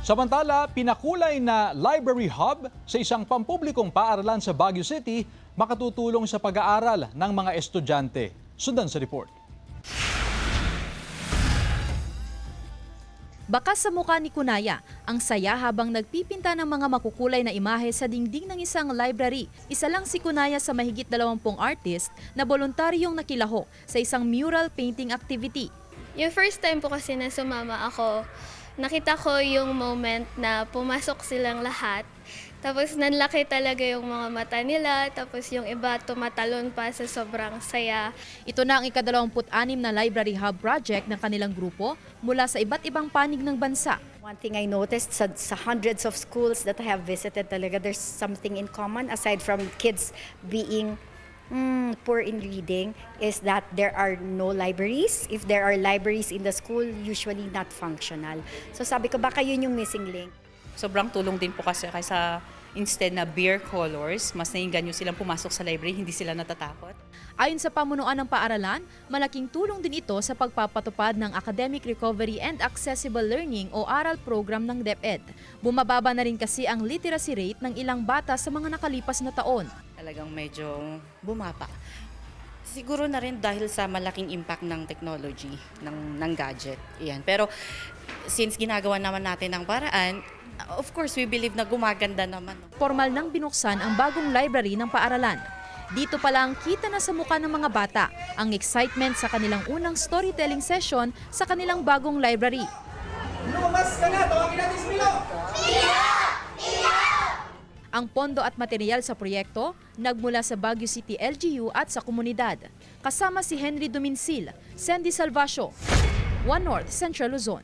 Samantala, pinakulay na library hub sa isang pampublikong paaralan sa Baguio City makatutulong sa pag-aaral ng mga estudyante. Sundan sa report. Bakas sa mukha ni Kunaya, ang saya habang nagpipinta ng mga makukulay na imahe sa dingding ng isang library. Isa lang si Kunaya sa mahigit 20 artist na voluntaryong nakilahok sa isang mural painting activity. Yung first time po kasi na sumama ako, nakita ko yung moment na pumasok silang lahat. Tapos nanlaki talaga yung mga mata nila, tapos yung iba tumatalon pa sa sobrang saya. Ito na ang ika-26 na library hub project ng kanilang grupo mula sa iba't ibang panig ng bansa. One thing I noticed sa hundreds of schools that I have visited talaga, there's something in common aside from kids being poor in reading is that there are no libraries. If there are libraries in the school, usually not functional. So sabi ko, baka yun yung missing link. Sobrang tulong din po kasi kaysa instead na beer colors, mas naiinganyo silang pumasok sa library, hindi sila natatakot. Ayon sa pamunuan ng paaralan, malaking tulong din ito sa pagpapatupad ng Academic Recovery and Accessible Learning o ARAL program ng DepEd. Bumababa na rin kasi ang literacy rate ng ilang bata sa mga nakalipas na taon. Talagang medyo bumaba. Siguro na rin dahil sa malaking impact ng technology, ng gadget. Iyan. Pero since ginagawa naman natin ng paraan, of course, we believe na gumaganda naman. Formal nang binuksan ang bagong library ng paaralan. Dito pa lang kita na sa mukha ng mga bata ang excitement sa kanilang unang storytelling session sa kanilang bagong library. Lumabas ka na! Tawagin natin si Milo! Ang pondo at material sa proyekto nagmula sa Baguio City LGU at sa komunidad. Kasama si Henry Dominsil, Sandy Salvacio, One North Central Luzon.